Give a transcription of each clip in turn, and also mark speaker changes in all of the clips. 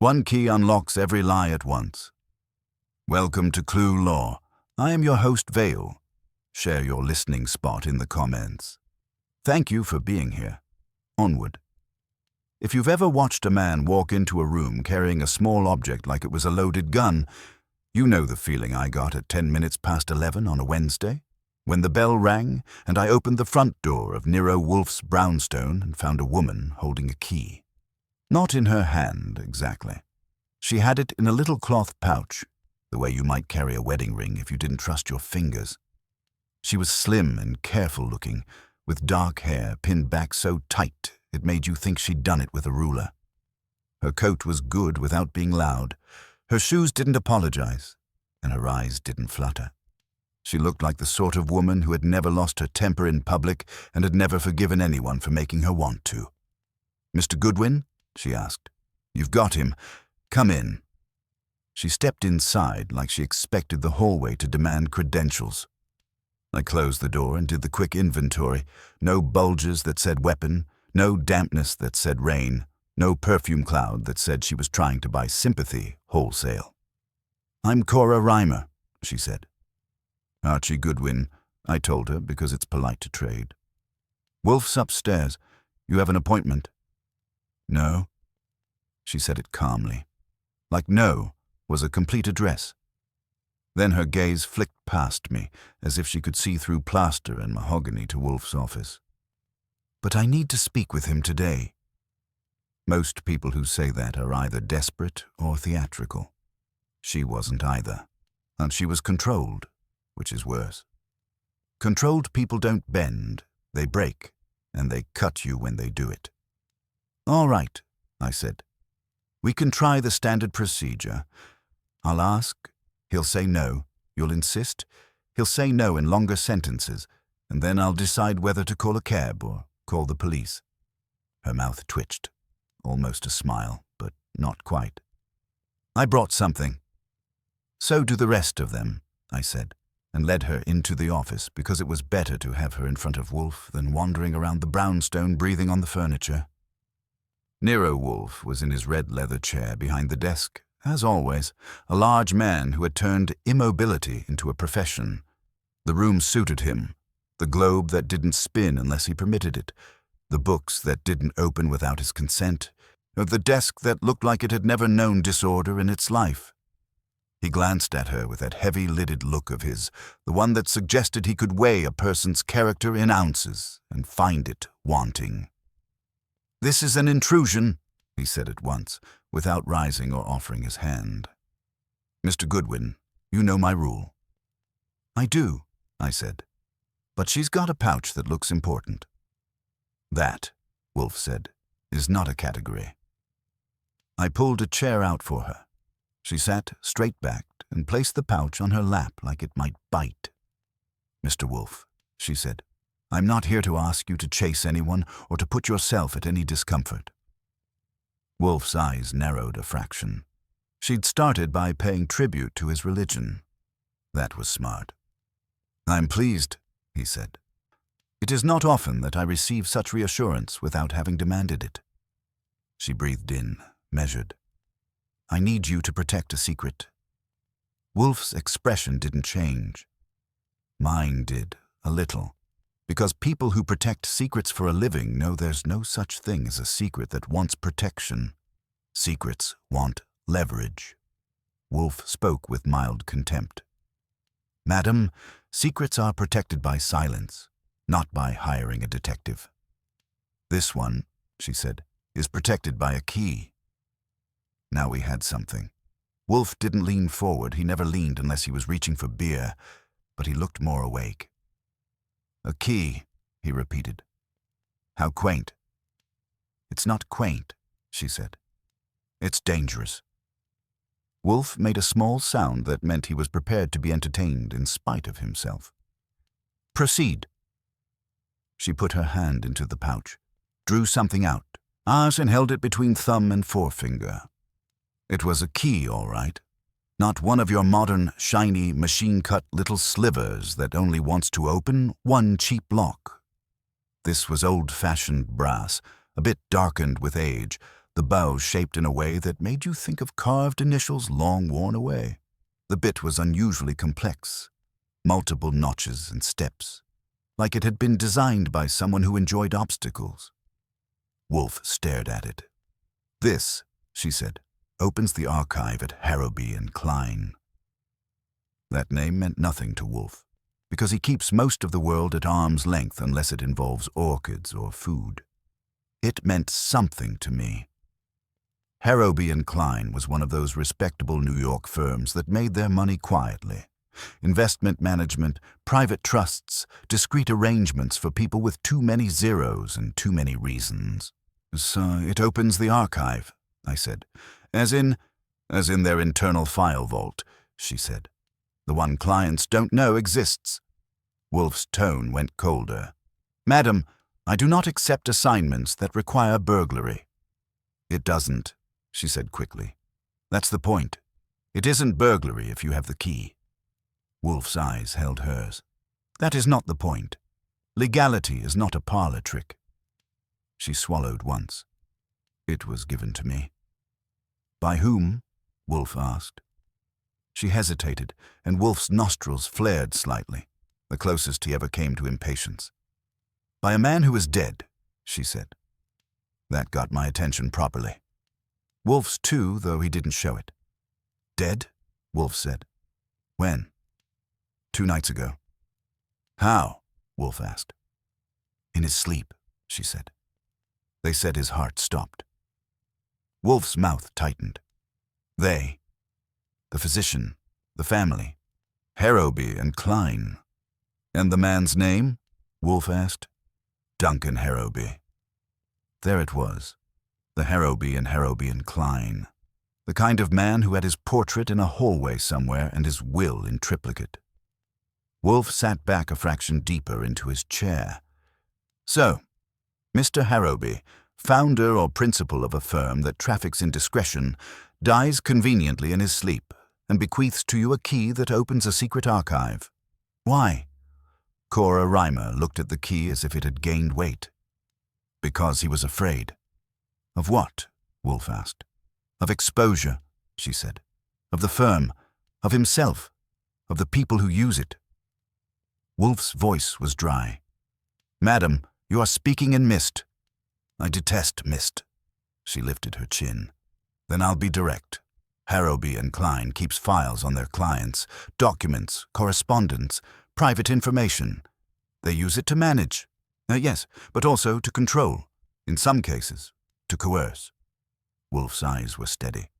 Speaker 1: One key unlocks every lie at once. Welcome to Clue Law. I am your host, Vale. Share your listening spot in the comments. Thank you for being here. Onward. If you've ever watched a man walk into a room carrying a small object like it was a loaded gun, you know the feeling I got at 10 minutes past 11 on a Wednesday, when the bell rang and I opened the front door of Nero Wolfe's brownstone and found a woman holding a key. Not in her hand, exactly. She had it in a little cloth pouch, the way you might carry a wedding ring if you didn't trust your fingers. She was slim and careful-looking, with dark hair pinned back so tight it made you think she'd done it with a ruler. Her coat was good without being loud. Her shoes didn't apologize, and her eyes didn't flutter. She looked like the sort of woman who had never lost her temper in public and had never forgiven anyone for making her want to. "Mr. Goodwin?" she asked. "You've got him. Come in." She stepped inside like she expected the hallway to demand credentials. I closed the door and did the quick inventory. No bulges that said weapon, no dampness that said rain, no perfume cloud that said she was trying to buy sympathy wholesale. "I'm Cora Reimer," she said. "Archie Goodwin," I told her because it's polite to trade. "Wolfe's upstairs. You have an appointment?" "No." She said it calmly. Like no was a complete address. Then her gaze flicked past me, as if she could see through plaster and mahogany to Wolfe's office. "But I need to speak with him today." Most people who say that are either desperate or theatrical. She wasn't either, and she was controlled, which is worse. Controlled people don't bend, they break, and they cut you when they do it. "All right," I said. "We can try the standard procedure. I'll ask, he'll say no, you'll insist, he'll say no in longer sentences, and then I'll decide whether to call a cab or call the police." Her mouth twitched, almost a smile, but not quite. "I brought something." "So do the rest of them," I said, and led her into the office because it was better to have her in front of Wolfe than wandering around the brownstone breathing on the furniture. Nero Wolfe was in his red leather chair behind the desk, as always, a large man who had turned immobility into a profession. The room suited him, the globe that didn't spin unless he permitted it, the books that didn't open without his consent, the desk that looked like it had never known disorder in its life. He glanced at her with that heavy-lidded look of his, the one that suggested he could weigh a person's character in ounces and find it wanting. "This is an intrusion," he said at once, without rising or offering his hand. "Mr. Goodwin, you know my rule." "I do," I said. "But she's got a pouch that looks important." "That," Wolfe said, "is not a category." I pulled a chair out for her. She sat straight-backed and placed the pouch on her lap like it might bite. "Mr. Wolfe," she said, "I'm not here to ask you to chase anyone or to put yourself at any discomfort." Wolfe's eyes narrowed a fraction. She'd started by paying tribute to his religion. That was smart. "I'm pleased," he said. "It is not often that I receive such reassurance without having demanded it." She breathed in, measured. "I need you to protect a secret." Wolfe's expression didn't change. Mine did, a little. Because people who protect secrets for a living know there's no such thing as a secret that wants protection. Secrets want leverage. Wolfe spoke with mild contempt. "Madam, secrets are protected by silence, not by hiring a detective." "This one," she said, "is protected by a key." Now we had something. Wolfe didn't lean forward. He never leaned unless he was reaching for beer, but he looked more awake. "A key," he repeated. "How quaint." "It's not quaint," she said. "It's dangerous." Wolfe made a small sound that meant he was prepared to be entertained in spite of himself. "Proceed." She put her hand into the pouch, drew something out, and held it between thumb and forefinger. It was a key, all right. Not one of your modern, shiny, machine-cut little slivers that only wants to open one cheap lock. This was old-fashioned brass, a bit darkened with age, the bow shaped in a way that made you think of carved initials long worn away. The bit was unusually complex, multiple notches and steps, like it had been designed by someone who enjoyed obstacles. Wolfe stared at it. "This," she said, "opens the archive at Harrowby and Klein." That name meant nothing to Wolfe, because he keeps most of the world at arm's length unless it involves orchids or food. It meant something to me. Harrowby and Klein was one of those respectable New York firms that made their money quietly. Investment management, private trusts, discreet arrangements for people with too many zeros and too many reasons. "So it opens the archive," I said. As in their internal file vault," she said. "The one clients don't know exists." Wolfe's tone went colder. "Madam, I do not accept assignments that require burglary." "It doesn't," she said quickly. "That's the point. It isn't burglary if you have the key." Wolfe's eyes held hers. "That is not the point. Legality is not a parlor trick." She swallowed once. "It was given to me." "By whom?" Wolfe asked. She hesitated, and Wolfe's nostrils flared slightly, the closest he ever came to impatience. "By a man who is dead," she said. That got my attention properly. Wolfe's too, though he didn't show it. "Dead?" Wolfe said. "When?" "2 nights ago." "How?" Wolfe asked. "In his sleep," she said. They said his heart stopped. Wolfe's mouth tightened. "They? The physician, the family, Harrowby and Klein." "And the man's name?" Wolfe asked. "Duncan Harrowby." There it was, the Harrowby and Klein. The kind of man who had his portrait in a hallway somewhere and his will in triplicate. Wolfe sat back a fraction deeper into his chair. "So, Mr. Harrowby, founder or principal of a firm that traffics in discretion, dies conveniently in his sleep and bequeaths to you a key that opens a secret archive. Why?" Cora Reimer looked at the key as if it had gained weight. "Because he was afraid." "Of what?" Wolfe asked. "Of exposure," she said. "Of the firm, of himself, of the people who use it." Wolfe's voice was dry. "Madam, you are speaking in mist." "I detest mist." She lifted her chin. "Then I'll be direct. Harrowby and Klein keeps files on their clients, documents, correspondence, private information. They use it to manage. Yes, but also to control. In some cases, to coerce." Wolfe's eyes were steady.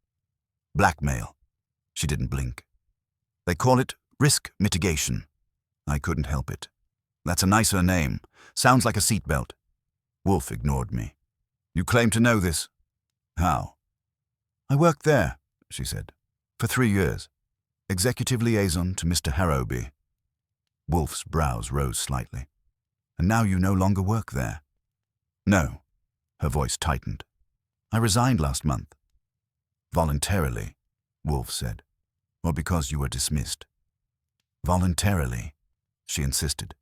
Speaker 1: "Blackmail." She didn't blink. "They call it risk mitigation." I couldn't help it. "That's a nicer name. Sounds like a seatbelt." Wolfe ignored me. "You claim to know this." "How?" "I worked there," she said, "for 3 years. Executive liaison to Mr. Harrowby." Wolfe's brows rose slightly. "And now you no longer work there." "No." Her voice tightened. "I resigned last month." "Voluntarily," Wolfe said, "or because you were dismissed?" "Voluntarily," she insisted.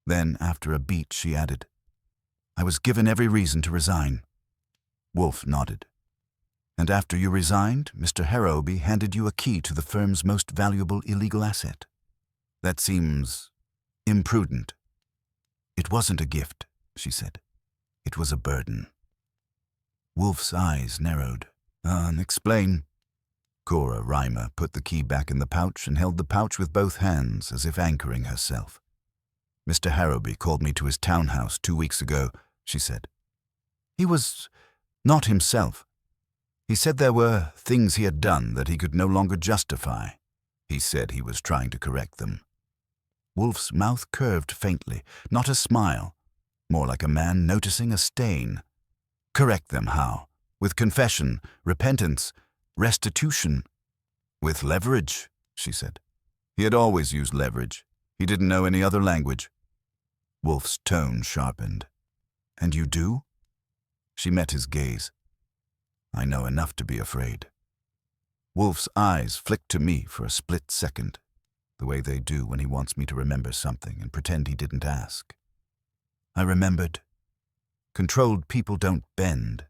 Speaker 1: Then, after a beat, she added, "I was given every reason to resign." Wolfe nodded. "And after you resigned, Mr. Harrowby handed you a key to the firm's most valuable illegal asset. That seems imprudent." "It wasn't a gift," she said. "It was a burden." Wolfe's eyes narrowed. Explain." Cora Reimer put the key back in the pouch and held the pouch with both hands as if anchoring herself. "Mr. Harrowby called me to his townhouse 2 weeks ago," she said. "He was not himself. He said there were things he had done that he could no longer justify. He said he was trying to correct them." Wolfe's mouth curved faintly, not a smile, more like a man noticing a stain. "Correct them how? With confession, repentance, restitution?" "With leverage," she said. "He had always used leverage. He didn't know any other language." Wolfe's tone sharpened. "And you do?" She met his gaze. "I know enough to be afraid." Wolfe's eyes flicked to me for a split second, the way they do when he wants me to remember something and pretend he didn't ask. I remembered. Controlled people don't bend.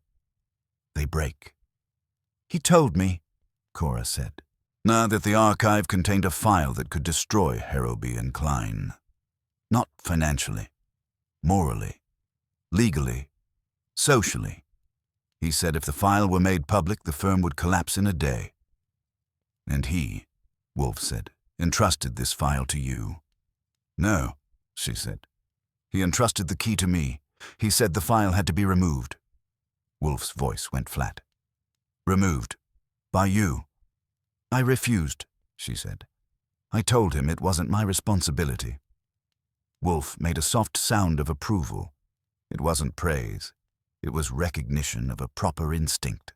Speaker 1: They break. He told me, Cora said, that the archive contained a file that could destroy Harrowby and Klein. Not financially, morally, legally, socially. He said if the file were made public, the firm would collapse in a day. And he, Wolfe said, entrusted this file to you. No, she said. He entrusted the key to me. He said the file had to be removed. Wolfe's voice went flat. Removed. By you. I refused, she said. I told him it wasn't my responsibility. Wolfe made a soft sound of approval. It wasn't praise. It was recognition of a proper instinct.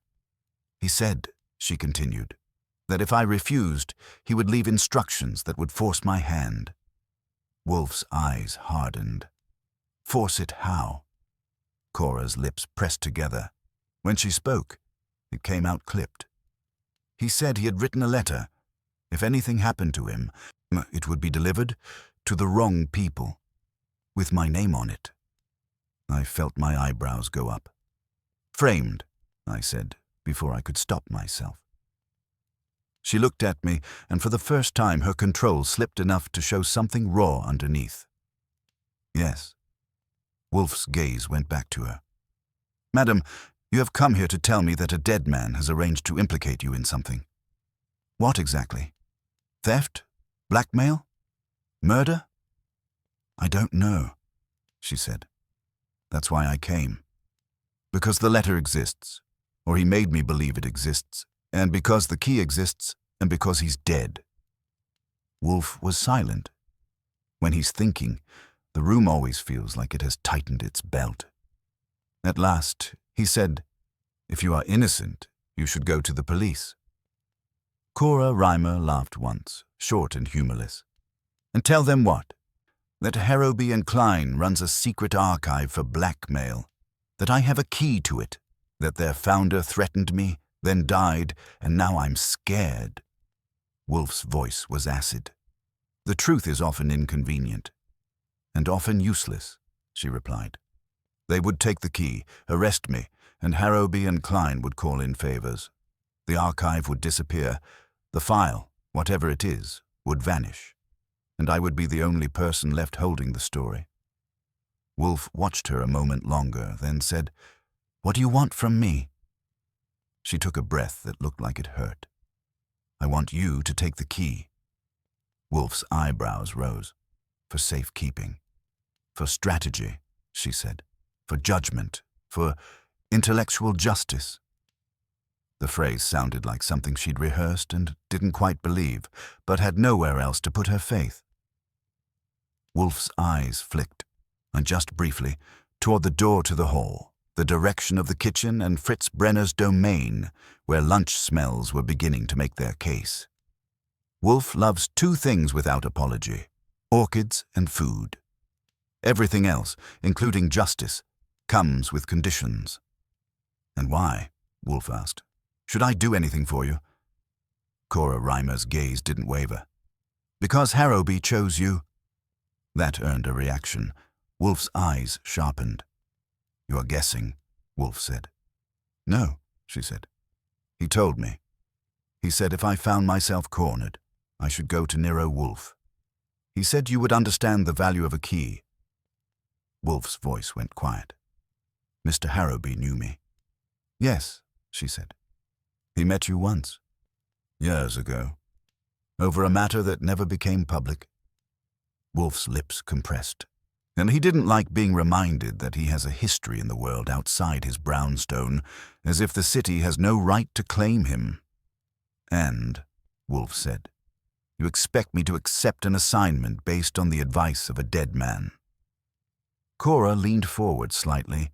Speaker 1: He said, she continued, that if I refused, he would leave instructions that would force my hand. Wolfe's eyes hardened. Force it how? Cora's lips pressed together. When she spoke, it came out clipped. He said he had written a letter. If anything happened to him, it would be delivered to the wrong people, with my name on it. I felt my eyebrows go up. Framed, I said, before I could stop myself. She looked at me, and for the first time her control slipped enough to show something raw underneath. Yes. Wolfe's gaze went back to her. Madam, you have come here to tell me that a dead man has arranged to implicate you in something. What exactly? Theft? Blackmail? Murder? I don't know, she said. That's why I came. Because the letter exists, or he made me believe it exists, and because the key exists, and because he's dead. Wolfe was silent. When he's thinking, the room always feels like it has tightened its belt. At last, he said, if you are innocent, you should go to the police. Cora Reimer laughed once, short and humorless. And tell them what? That Harrowby and Klein runs a secret archive for blackmail, that I have a key to it, that their founder threatened me, then died, and now I'm scared. Wolfe's voice was acid. The truth is often inconvenient, and often useless, she replied. They would take the key, arrest me, and Harrowby and Klein would call in favors. The archive would disappear. The file, whatever it is, would vanish, and I would be the only person left holding the story. Wolfe watched her a moment longer, then said, What do you want from me? She took a breath that looked like it hurt. I want you to take the key. Wolfe's eyebrows rose. For safekeeping. For strategy, she said. For judgment. For intellectual justice. The phrase sounded like something she'd rehearsed and didn't quite believe, but had nowhere else to put her faith. Wolfe's eyes flicked, and just briefly, toward the door to the hall, the direction of the kitchen and Fritz Brenner's domain, where lunch smells were beginning to make their case. Wolfe loves two things without apology, orchids and food. Everything else, including justice, comes with conditions. And why? Wolfe asked. Should I do anything for you? Cora Reimer's gaze didn't waver. Because Harrowby chose you. That earned a reaction. Wolfe's eyes sharpened. You are guessing, Wolfe said. No, she said. He told me. He said if I found myself cornered, I should go to Nero Wolfe. He said you would understand the value of a key. Wolfe's voice went quiet. Mr. Harrowby knew me. Yes, she said. He met you once. Years ago. Over a matter that never became public. Wolfe's lips compressed. And he didn't like being reminded that he has a history in the world outside his brownstone, as if the city has no right to claim him. And, Wolfe said, you expect me to accept an assignment based on the advice of a dead man. Cora leaned forward slightly,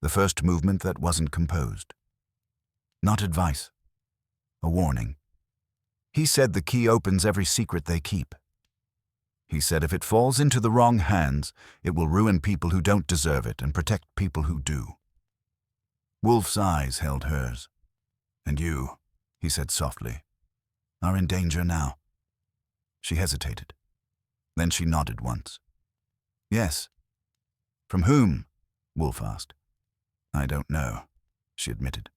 Speaker 1: the first movement that wasn't composed. Not advice. A warning. He said the key opens every secret they keep. He said if it falls into the wrong hands, it will ruin people who don't deserve it and protect people who do. Wolfe's eyes held hers. And you, he said softly, are in danger now. She hesitated. Then she nodded once. Yes. From whom? Wolfe asked. I don't know, she admitted.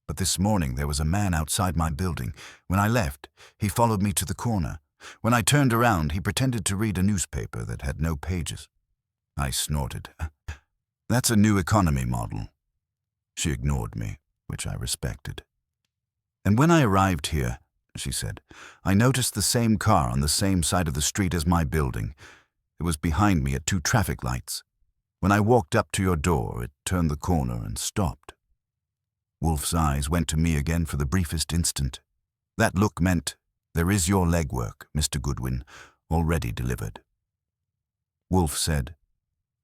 Speaker 1: But this morning there was a man outside my building. When I left, he followed me to the corner. When I turned around, he pretended to read a newspaper that had no pages. I snorted. That's a new economy model. She ignored me, which I respected. And when I arrived here, she said, I noticed the same car on the same side of the street as my building. It was behind me at 2 traffic lights. When I walked up to your door, it turned the corner and stopped. Wolfe's eyes went to me again for the briefest instant. That look meant, there is your legwork, Mr. Goodwin, already delivered. Wolfe said,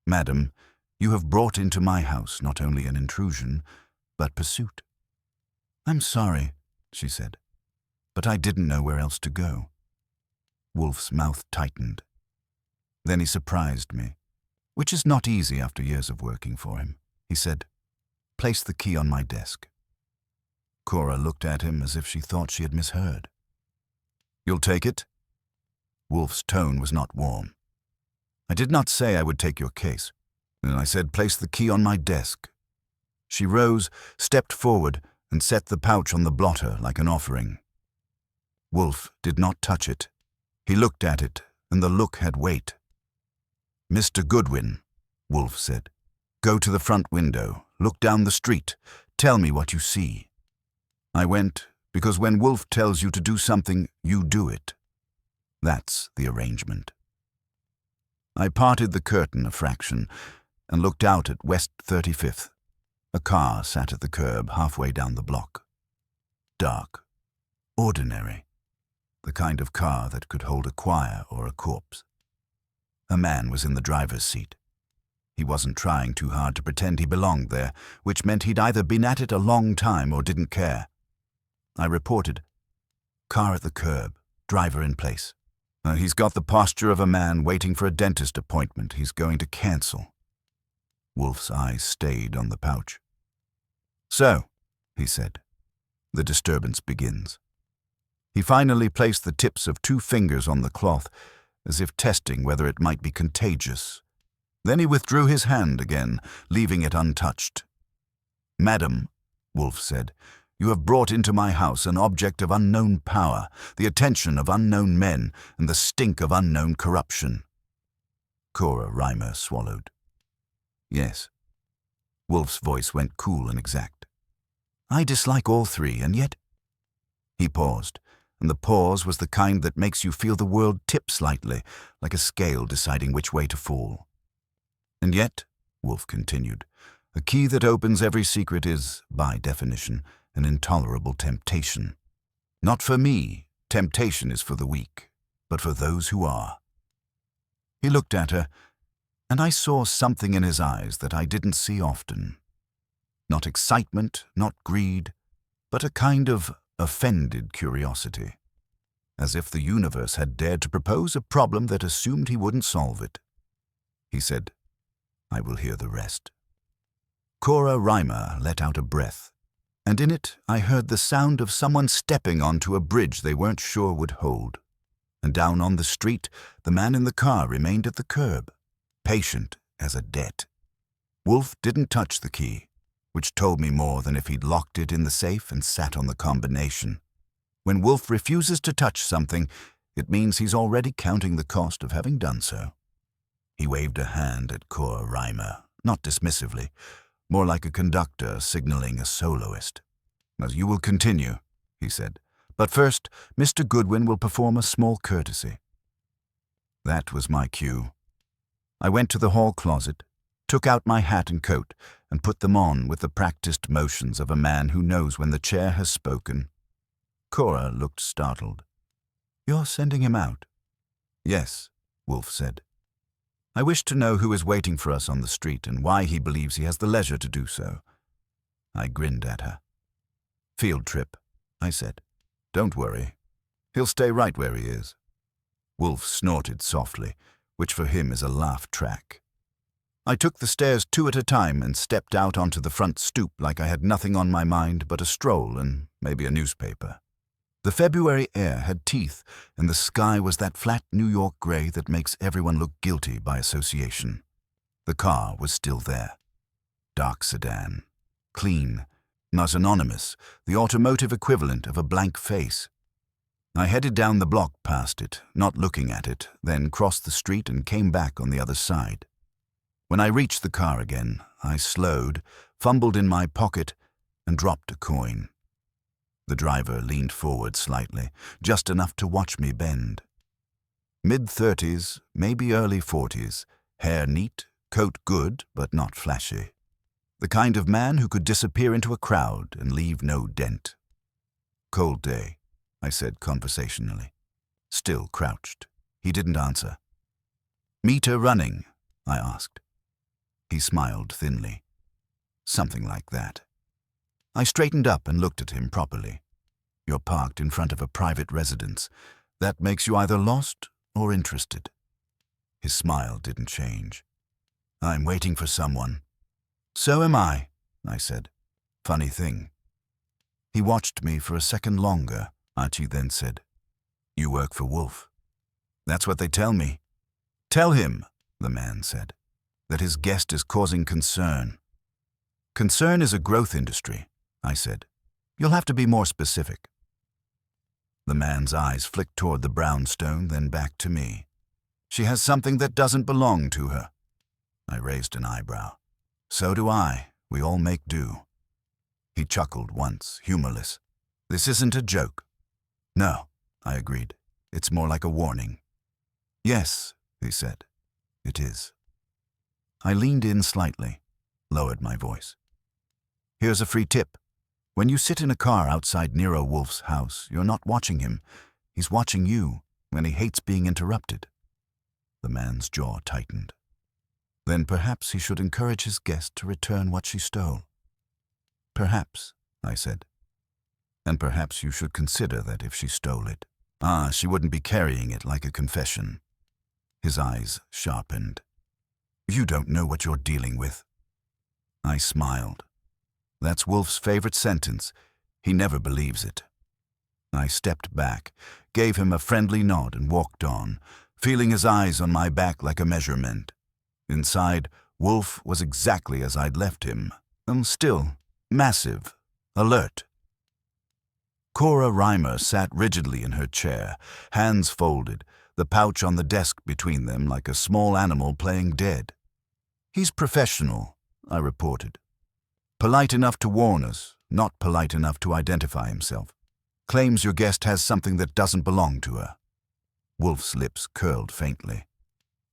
Speaker 1: Madam, you have brought into my house not only an intrusion, but pursuit. I'm sorry, she said, but I didn't know where else to go. Wolfe's mouth tightened. Then he surprised me, which is not easy after years of working for him. He said, Place the key on my desk. Cora looked at him as if she thought she had misheard. You'll take it? Wolfe's tone was not warm. I did not say I would take your case. Then I said, place the key on my desk. She rose, stepped forward, and set the pouch on the blotter like an offering. Wolfe did not touch it. He looked at it, and the look had weight. Mr. Goodwin, Wolfe said, go to the front window, look down the street, tell me what you see. I went, because when Wolfe tells you to do something, you do it. That's the arrangement. I parted the curtain a fraction and looked out at West 35th. A car sat at the curb halfway down the block. Dark. Ordinary. The kind of car that could hold a choir or a corpse. A man was in the driver's seat. He wasn't trying too hard to pretend he belonged there, which meant he'd either been at it a long time or didn't care. I reported, car at the curb, driver in place. He's got the posture of a man waiting for a dentist appointment he's going to cancel. Wolfe's eyes stayed on the pouch. So, he said, the disturbance begins. He finally placed the tips of 2 fingers on the cloth, as if testing whether it might be contagious. Then he withdrew his hand again, leaving it untouched. Madam, Wolfe said, you have brought into my house an object of unknown power, the attention of unknown men, and the stink of unknown corruption. Cora Reimer swallowed. Yes. Wolfe's voice went cool and exact. I dislike all 3, and yet... He paused, and the pause was the kind that makes you feel the world tip slightly, like a scale deciding which way to fall. And yet, Wolfe continued, a key that opens every secret is, by definition, an intolerable temptation. Not for me, temptation is for the weak, but for those who are. He looked at her, and I saw something in his eyes that I didn't see often. Not excitement, not greed, but a kind of offended curiosity, as if the universe had dared to propose a problem that assumed he wouldn't solve it. He said, I will hear the rest. Cora Reimer let out a breath, and in it I heard the sound of someone stepping onto a bridge they weren't sure would hold. And down on the street, the man in the car remained at the curb, patient as a debt. Wolfe didn't touch the key, which told me more than if he'd locked it in the safe and sat on the combination. When Wolfe refuses to touch something, it means he's already counting the cost of having done so. He waved a hand at Cora Reimer, not dismissively, more like a conductor signaling a soloist. As you will continue, he said, but first, Mr. Goodwin will perform a small courtesy. That was my cue. I went to the hall closet, took out my hat and coat, and put them on with the practiced motions of a man who knows when the chair has spoken. Cora looked startled. You're sending him out? Yes, Wolfe said. I wish to know who is waiting for us on the street and why he believes he has the leisure to do so. I grinned at her. Field trip, I said. Don't worry. He'll stay right where he is. Wolfe snorted softly, which for him is a laugh track. I took the stairs 2 at a time and stepped out onto the front stoop like I had nothing on my mind but a stroll and maybe a newspaper. The February air had teeth, and the sky was that flat New York gray that makes everyone look guilty by association. The car was still there. Dark sedan. Clean. Not anonymous, the automotive equivalent of a blank face. I headed down the block past it, not looking at it, then crossed the street and came back on the other side. When I reached the car again, I slowed, fumbled in my pocket, and dropped a coin. The driver leaned forward slightly, just enough to watch me bend. Mid-30s, maybe early 40s, hair neat, coat good but not flashy. The kind of man who could disappear into a crowd and leave no dent. "Cold day," I said conversationally. Still crouched. He didn't answer. "Meter running?" I asked. He smiled thinly. "Something like that." I straightened up and looked at him properly. "You're parked in front of a private residence. That makes you either lost or interested." His smile didn't change. "I'm waiting for someone." "So am I," said. "Funny thing." He watched me for a second longer. Archie then said, "You work for Wolfe." "That's what they tell me." "Tell him," the man said, "that his guest is causing concern." "Concern is a growth industry," I said. "You'll have to be more specific." The man's eyes flicked toward the brownstone, then back to me. "She has something that doesn't belong to her." I raised an eyebrow. "So do I. We all make do." He chuckled once, humorless. "This isn't a joke." "No," I agreed. "It's more like a warning." "Yes," he said. "It is." I leaned in slightly, lowered my voice. "Here's a free tip. When you sit in a car outside Nero Wolfe's house, you're not watching him. He's watching you, and he hates being interrupted." The man's jaw tightened. "Then perhaps he should encourage his guest to return what she stole." "Perhaps," I said. "And perhaps you should consider that if she stole it, she wouldn't be carrying it like a confession." His eyes sharpened. "You don't know what you're dealing with." I smiled. That's Wolfe's favorite sentence. He never believes it. I stepped back, gave him a friendly nod and walked on, feeling his eyes on my back like a measurement. Inside, Wolfe was exactly as I'd left him, and still massive, alert. Cora Reimer sat rigidly in her chair, hands folded, the pouch on the desk between them like a small animal playing dead. "He's professional," I reported. "Polite enough to warn us, not polite enough to identify himself. Claims your guest has something that doesn't belong to her." Wolfe's lips curled faintly.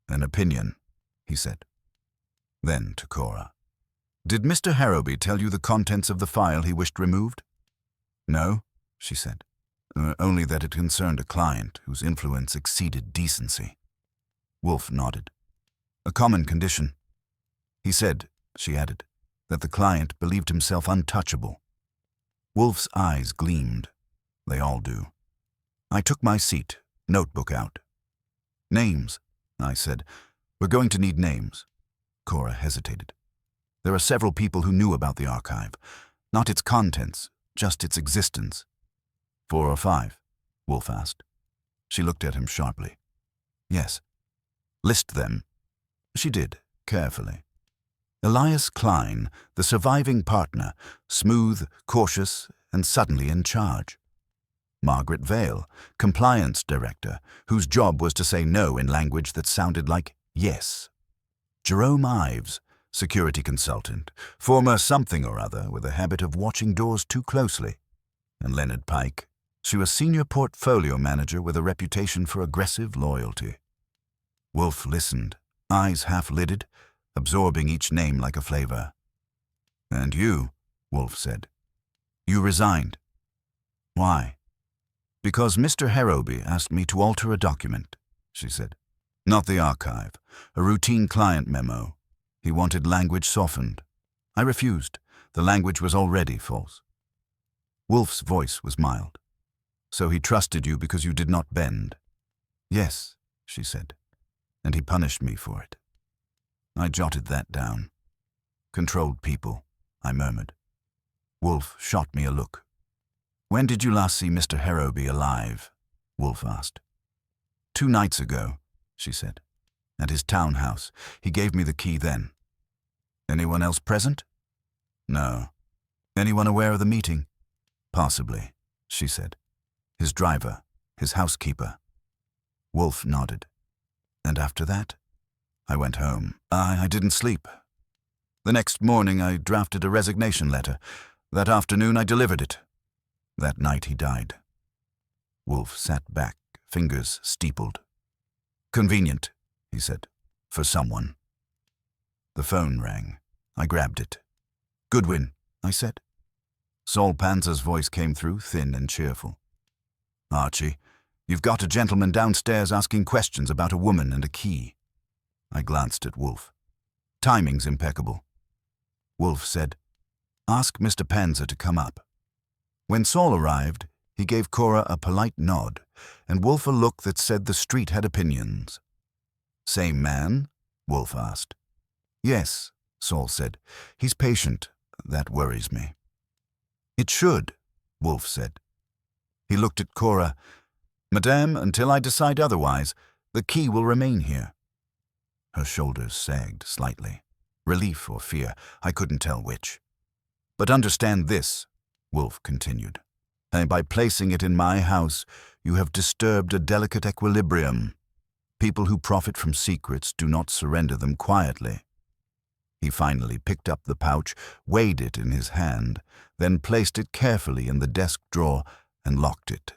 Speaker 1: "An opinion," he said. Then to Cora. "Did Mr. Harrowby tell you the contents of the file he wished removed?" "No," she said. Only that it concerned a client whose influence exceeded decency." Wolfe nodded. "A common condition." "He said," she added, "that the client believed himself untouchable." Wolfe's eyes gleamed. They all do. I took my seat, notebook out. "Names," I said. "We're going to need names." Cora hesitated. "There are several people who knew about the archive. Not its contents, just its existence." "4 or 5?" Wolfe asked. She looked at him sharply. "Yes." "List them." She did, carefully. Elias Klein, the surviving partner, smooth, cautious, and suddenly in charge. Margaret Vale, compliance director, whose job was to say no in language that sounded like yes. Jerome Ives, security consultant, former something or other with a habit of watching doors too closely. And Leonard Pike. She was senior portfolio manager with a reputation for aggressive loyalty. Wolfe listened, eyes half-lidded, absorbing each name like a flavor. "And you," Wolfe said. "You resigned." "Why?" "Because Mr. Harrowby asked me to alter a document," she said. "Not the archive, a routine client memo. He wanted language softened. I refused. The language was already false." Wolfe's voice was mild. "So he trusted you because you did not bend." "Yes," she said, "and he punished me for it." I jotted that down. "Controlled people," I murmured. Wolfe shot me a look. "When did you last see Mr. Harrowby alive?" Wolfe asked. 2 nights ago," she said. "At his townhouse. He gave me the key then." "Anyone else present?" "No." Anyone aware of the meeting? Possibly, she said. His driver, his housekeeper. Wolfe nodded. And after that? I went home. I didn't sleep. The next morning I drafted a resignation letter. That afternoon I delivered it. That night he died. Wolfe sat back, fingers steepled. Convenient, he said, for someone. The phone rang. I grabbed it. Goodwin, I said. Saul Panzer's voice came through, thin and cheerful. Archie, you've got a gentleman downstairs asking questions about a woman and a key. I glanced at Wolfe. Timing's impeccable. Wolfe said, Ask Mr. Panzer to come up. When Saul arrived, he gave Cora a polite nod, and Wolfe a look that said the street had opinions. Same man? Wolfe asked. Yes, Saul said. He's patient. That worries me. It should, Wolfe said. He looked at Cora. Madame, until I decide otherwise, the key will remain here. Her shoulders sagged slightly. Relief or fear, I couldn't tell which. But understand this, Wolfe continued. And by placing it in my house, you have disturbed a delicate equilibrium. People who profit from secrets do not surrender them quietly. He finally picked up the pouch, weighed it in his hand, then placed it carefully in the desk drawer and locked it.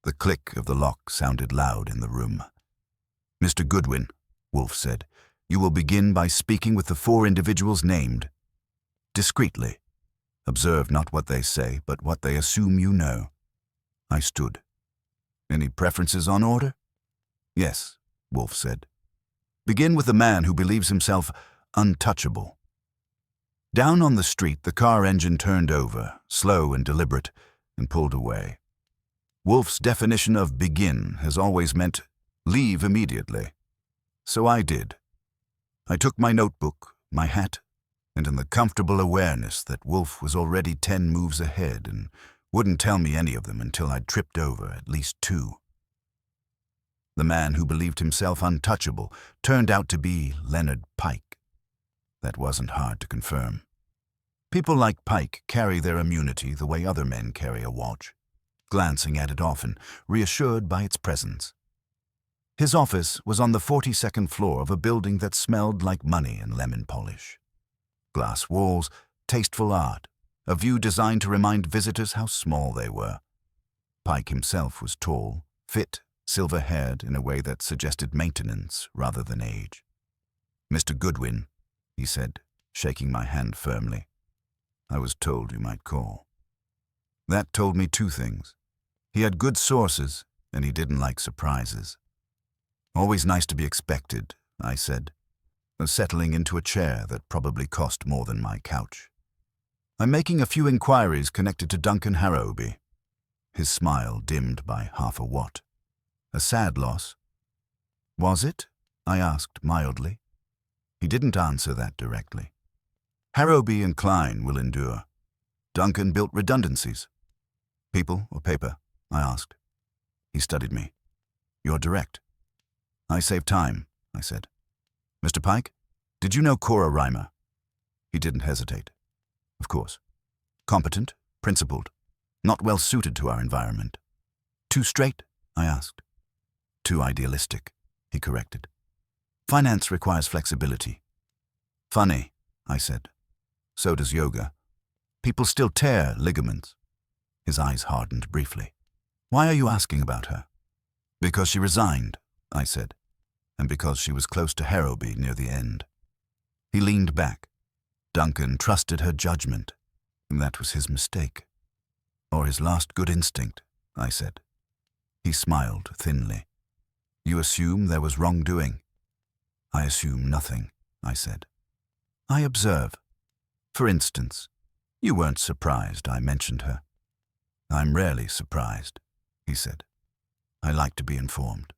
Speaker 1: The click of the lock sounded loud in the room. Mr. Goodwin, Wolfe said, you will begin by speaking with the 4 individuals named. Discreetly. Observe not what they say, but what they assume you know. I stood. Any preferences on order? Yes, Wolfe said. Begin with the man who believes himself untouchable. Down on the street, the car engine turned over, slow and deliberate, and pulled away. Wolfe's definition of begin has always meant leave immediately. So I did. I took my notebook, my hat, and in the comfortable awareness that Wolfe was already 10 moves ahead and wouldn't tell me any of them until I'd tripped over at least 2. The man who believed himself untouchable turned out to be Leonard Pike. That wasn't hard to confirm. People like Pike carry their immunity the way other men carry a watch, glancing at it often, reassured by its presence. His office was on the 42nd floor of a building that smelled like money and lemon polish. Glass walls, tasteful art, a view designed to remind visitors how small they were. Pike himself was tall, fit, silver-haired in a way that suggested maintenance rather than age. Mr. Goodwin, he said, shaking my hand firmly. I was told you might call. That told me 2 things. He had good sources, and he didn't like surprises. Always nice to be expected, I said, settling into a chair that probably cost more than my couch. I'm making a few inquiries connected to Duncan Harrowby. His smile dimmed by half a watt. A sad loss. Was it? I asked mildly. He didn't answer that directly. Harrowby and Klein will endure. Duncan built redundancies. People or paper? I asked. He studied me. You're direct. I save time, I said. Mr. Pike, did you know Cora Reimer? He didn't hesitate. Of course. Competent, principled, not well suited to our environment. Too straight? I asked. Too idealistic, he corrected. Finance requires flexibility. Funny, I said. So does yoga. People still tear ligaments. His eyes hardened briefly. Why are you asking about her? Because she resigned, I said, and because she was close to Harrowby near the end. He leaned back. Duncan trusted her judgment, and that was his mistake. Or his last good instinct, I said. He smiled thinly. You assume there was wrongdoing? I assume nothing, I said. I observe. For instance, you weren't surprised I mentioned her. I'm rarely surprised, he said. I like to be informed.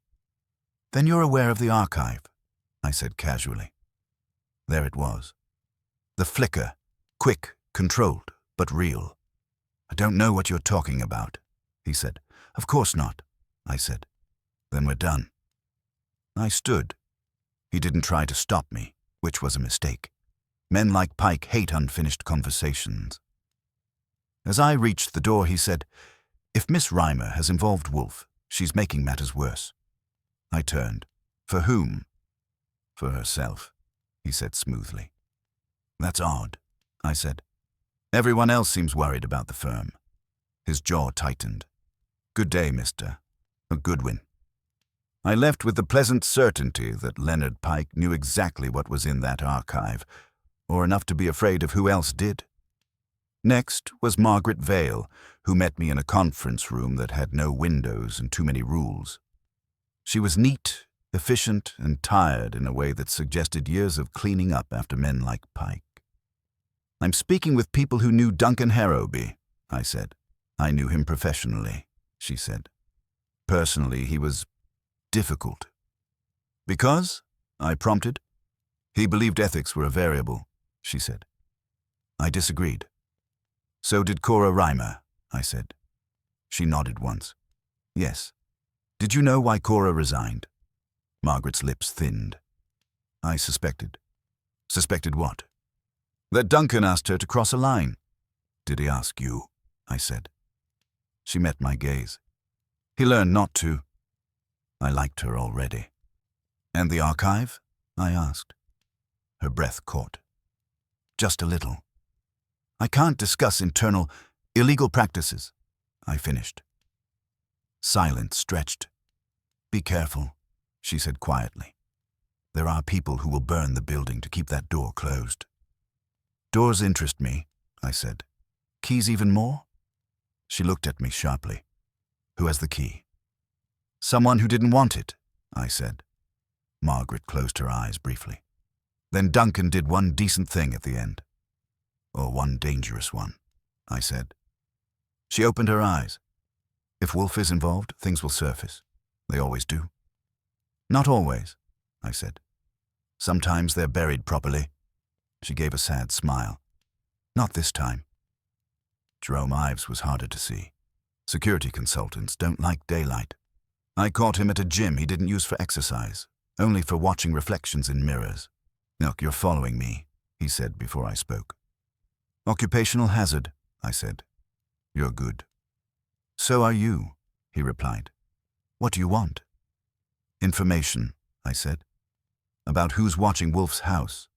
Speaker 1: Then you're aware of the archive, I said casually. There it was. The flicker, quick, controlled, but real. I don't know what you're talking about, he said. Of course not, I said. Then we're done. I stood. He didn't try to stop me, which was a mistake. Men like Pike hate unfinished conversations. As I reached the door, he said, "If Miss Reimer has involved Wolfe, she's making matters worse." I turned. "For whom?" "For herself," he said smoothly. "That's odd," I said. "Everyone else seems worried about the firm." His jaw tightened. "Good day, Mr. Goodwin." I left with the pleasant certainty that Leonard Pike knew exactly what was in that archive, or enough to be afraid of who else did. Next was Margaret Vale, who met me in a conference room that had no windows and too many rules. She was neat, efficient, and tired in a way that suggested years of cleaning up after men like Pike. "I'm speaking with people who knew Duncan Harrowby," I said. "I knew him professionally," she said. "Personally, he was difficult." "Because?" I prompted. "He believed ethics were a variable," she said. I disagreed. "So did Cora Reimer," I said. She nodded once. "Yes. Did you know why Cora resigned?" Margaret's lips thinned. I suspected. "Suspected what?" "That Duncan asked her to cross a line." "Did he ask you?" I said. She met my gaze. "He learned not to." I liked her already. "And the archive?" I asked. Her breath caught. "Just a little." "I can't discuss internal, illegal practices," I finished. Silence stretched. "Be careful," she said quietly. "There are people who will burn the building to keep that door closed." "Doors interest me," I said. "Keys even more?" She looked at me sharply. "Who has the key?" "Someone who didn't want it," I said. Margaret closed her eyes briefly. "Then Duncan did one decent thing at the end." "Or one dangerous one," I said. She opened her eyes. "If Wolfe is involved, things will surface. They always do." "Not always," I said. "Sometimes they're buried properly." She gave a sad smile. "Not this time." Jerome Ives was harder to see. Security consultants don't like daylight. I caught him at a gym he didn't use for exercise, only for watching reflections in mirrors. "Look, you're following me," he said before I spoke. "Occupational hazard," I said. "You're good." "So are you," he replied. "What do you want?" "Information," I said. "About who's watching Wolfe's house."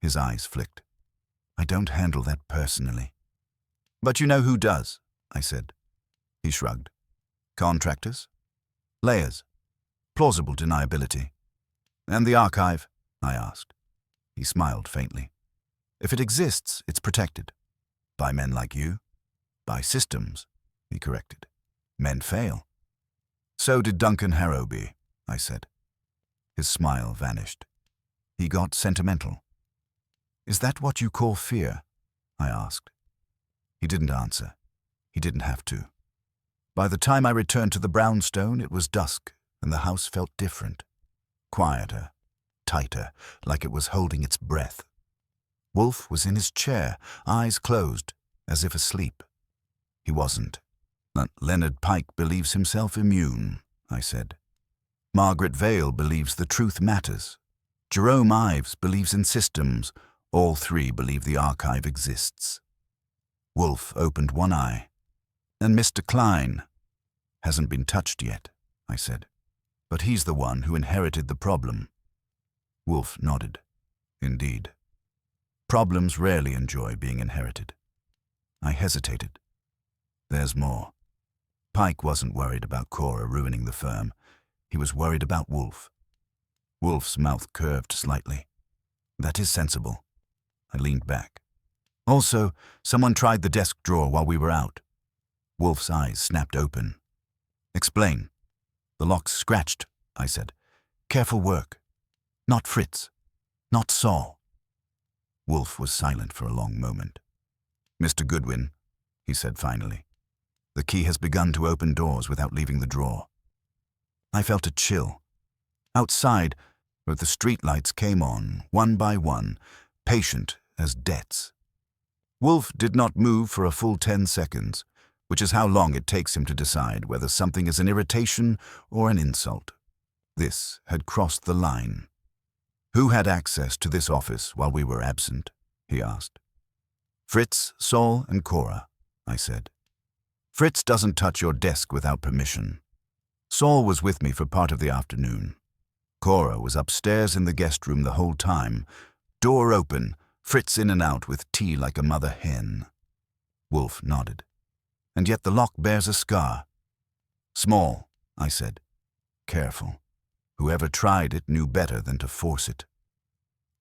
Speaker 1: His eyes flicked. "I don't handle that personally." "But you know who does," I said. He shrugged. "Contractors?" "Layers. Plausible deniability." "And the archive?" I asked. He smiled faintly. "If it exists, it's protected. By men like you. By systems," he corrected. "Men fail." "So did Duncan Harrowby," I said. His smile vanished. He got sentimental. "Is that what you call fear?" I asked. He didn't answer. He didn't have to. By the time I returned to the brownstone, it was dusk, and the house felt different. Quieter, tighter, like it was holding its breath. Wolfe was in his chair, eyes closed, as if asleep. He wasn't. "Leonard Pike believes himself immune," I said. "Margaret Vale believes the truth matters. Jerome Ives believes in systems. All three believe the archive exists." Wolfe opened one eye. "And Mr. Klein hasn't been touched yet," I said. "But he's the one who inherited the problem." Wolfe nodded. "Indeed. Problems rarely enjoy being inherited." I hesitated. "There's more. Pike wasn't worried about Cora ruining the firm. He was worried about Wolfe." Wolfe's mouth curved slightly. "That is sensible." I leaned back. "Also, someone tried the desk drawer while we were out." Wolfe's eyes snapped open. "Explain." "The lock's scratched," I said. "Careful work. Not Fritz. Not Saul." Wolfe was silent for a long moment. "Mr. Goodwin," he said finally, "the key has begun to open doors without leaving the drawer." I felt a chill. Outside, where the streetlights came on, one by one, patient as debts. Wolfe did not move for a full 10 seconds, which is how long it takes him to decide whether something is an irritation or an insult. This had crossed the line. "Who had access to this office while we were absent?" he asked. "Fritz, Saul, and Cora," I said. Fritz doesn't touch your desk without permission. Saul was with me for part of the afternoon. Cora was upstairs in the guest room the whole time, door open, Fritz in and out with tea like a mother hen. Wolfe nodded. And yet the lock bears a scar. Small, I said. Careful. Whoever tried it knew better than to force it.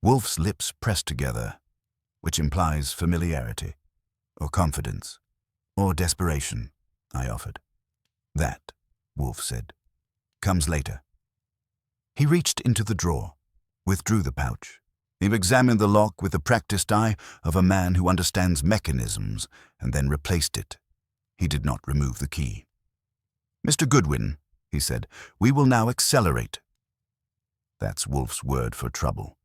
Speaker 1: Wolfe's lips pressed together, which implies familiarity, or confidence, or desperation, I offered. That, Wolfe said, comes later. He reached into the drawer, withdrew the pouch. He examined the lock with the practiced eye of a man who understands mechanisms, and then replaced it. He did not remove the key. Mr. Goodwin, he said, we will now accelerate. That's Wolfe's word for trouble.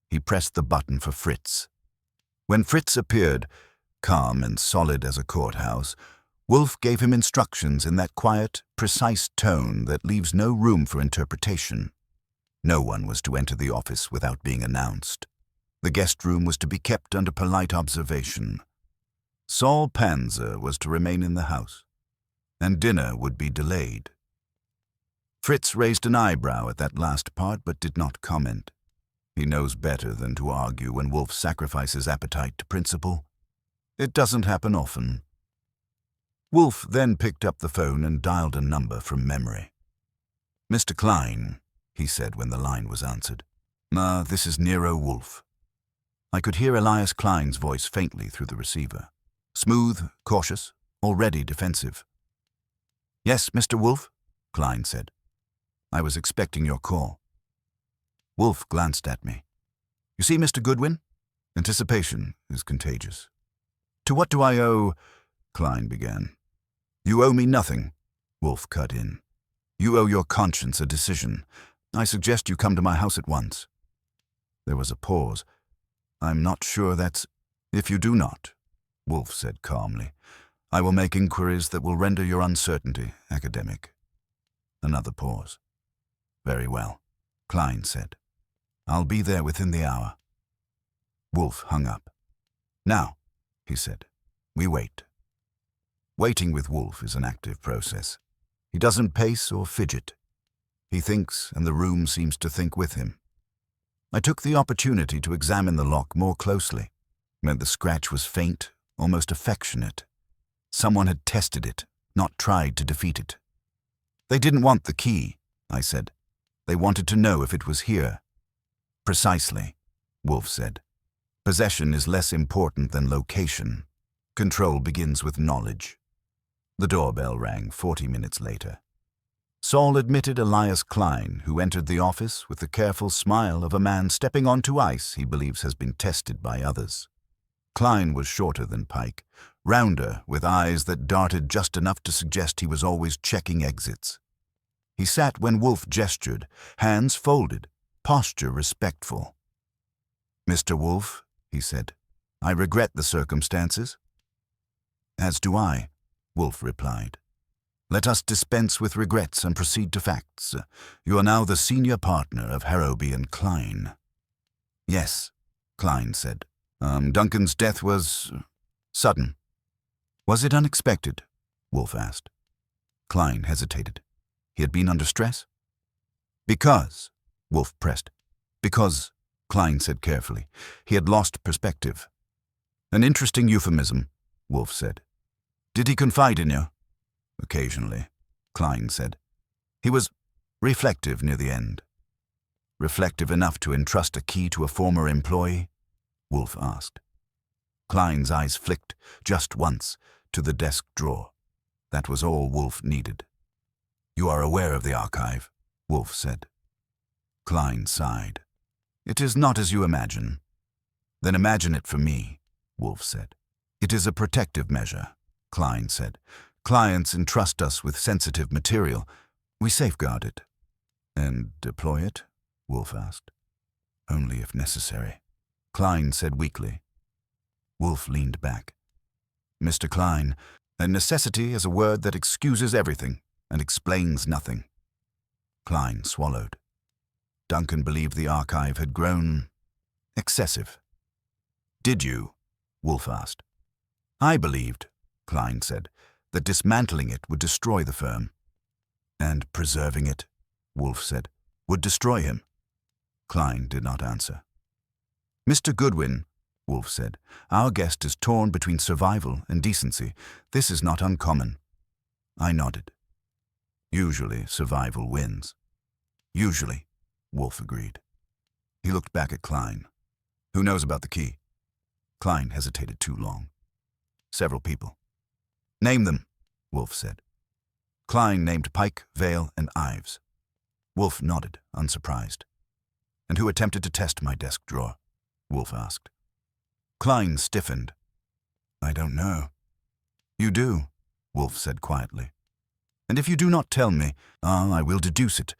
Speaker 1: He pressed the button for Fritz. When Fritz appeared, calm and solid as a courthouse, Wolfe gave him instructions in that quiet, precise tone that leaves no room for interpretation. No one was to enter the office without being announced. The guest room was to be kept under polite observation. Saul Panzer was to remain in the house, and dinner would be delayed. Fritz raised an eyebrow at that last part, but did not comment. He knows better than to argue when Wolfe sacrifices appetite to principle. It doesn't happen often. Wolfe then picked up the phone and dialed a number from memory. Mr. Klein, he said when the line was answered. This is Nero Wolfe. I could hear Elias Klein's voice faintly through the receiver. Smooth, cautious, already defensive. Yes, Mr. Wolfe, Klein said. I was expecting your call. Wolfe glanced at me. You see, Mr. Goodwin? Anticipation is contagious. To what do I owe? Klein began. You owe me nothing, Wolfe cut in. You owe your conscience a decision. I suggest you come to my house at once. There was a pause. I'm not sure that's... If you do not, Wolfe said calmly, I will make inquiries that will render your uncertainty academic. Another pause. Very well, Klein said. I'll be there within the hour. Wolfe hung up. Now, he said, we wait. Waiting with Wolfe is an active process. He doesn't pace or fidget. He thinks, and the room seems to think with him. I took the opportunity to examine the lock more closely. The scratch was faint, almost affectionate. Someone had tested it, not tried to defeat it. They didn't want the key, I said. They wanted to know if it was here. Precisely, Wolfe said. Possession is less important than location. Control begins with knowledge. The doorbell rang 40 minutes later. Saul admitted Elias Klein, who entered the office with the careful smile of a man stepping onto ice he believes has been tested by others. Klein was shorter than Pike, rounder, with eyes that darted just enough to suggest he was always checking exits. He sat when Wolfe gestured, hands folded, posture respectful. Mr. Wolfe, he said, I regret the circumstances. As do I, Wolfe replied. Let us dispense with regrets and proceed to facts. You are now the senior partner of Harrowby and Klein. Yes, Klein said. Duncan's death was sudden. Was it unexpected? Wolfe asked. Klein hesitated. He had been under stress? Because, Wolfe pressed. Because, Klein said carefully, he had lost perspective. An interesting euphemism, Wolfe said. Did he confide in you? Occasionally, Klein said. He was reflective near the end. Reflective enough to entrust a key to a former employee? Wolfe asked. Klein's eyes flicked, just once, to the desk drawer. That was all Wolfe needed. You are aware of the archive, Wolfe said. Klein sighed. It is not as you imagine. Then imagine it for me, Wolfe said. It is a protective measure, Klein said. Clients entrust us with sensitive material. We safeguard it. And deploy it? Wolfe asked. Only if necessary, Klein said weakly. Wolfe leaned back. Mr. Klein, a necessity is a word that excuses everything and explains nothing. Klein swallowed. Duncan believed the archive had grown excessive. Did you? Wolfe asked. I believed, Klein said, that dismantling it would destroy the firm. And preserving it, Wolfe said, would destroy him. Klein did not answer. Mr. Goodwin, Wolfe said, our guest is torn between survival and decency. This is not uncommon. I nodded. Usually, survival wins. Usually, Wolfe agreed. He looked back at Klein. Who knows about the key? Klein hesitated too long. Several people. Name them, Wolfe said. Klein named Pike, Vale, and Ives. Wolfe nodded, unsurprised. And who attempted to test my desk drawer? Wolfe asked. Klein stiffened. I don't know. You do, Wolfe said quietly. And if you do not tell me, I will deduce it,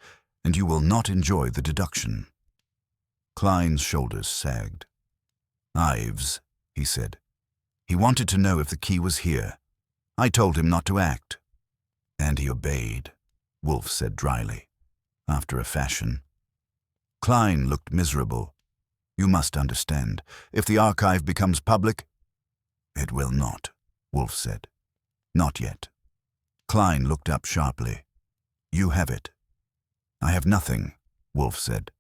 Speaker 1: and you will not enjoy the deduction. Klein's shoulders sagged. Ives, he said. He wanted to know if the key was here. I told him not to act. And he obeyed, Wolfe said dryly, after a fashion. Klein looked miserable. You must understand, if the archive becomes public... It will not, Wolfe said. Not yet. Klein looked up sharply. You have it. I have nothing, Wolfe said.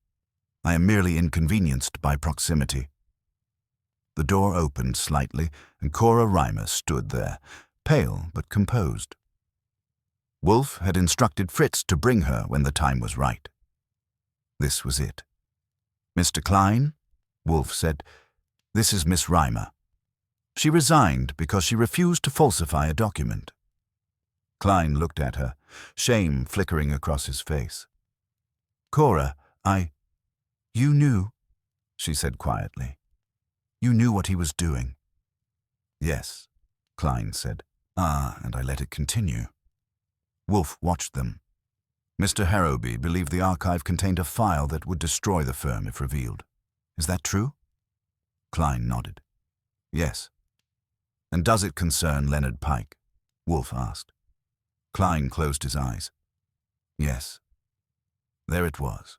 Speaker 1: I am merely inconvenienced by proximity. The door opened slightly, and Cora Reimer stood there, pale but composed. Wolfe had instructed Fritz to bring her when the time was right. This was it. Mr. Klein, Wolfe said, this is Miss Reimer. She resigned because she refused to falsify a document. Klein looked at her, shame flickering across his face. Cora, You knew, she said quietly. You knew what he was doing. Yes, Klein said. And I let it continue. Wolfe watched them. Mr. Harrowby believed the archive contained a file that would destroy the firm if revealed. Is that true? Klein nodded. Yes. And does it concern Leonard Pike? Wolfe asked. Klein closed his eyes. Yes. There it was.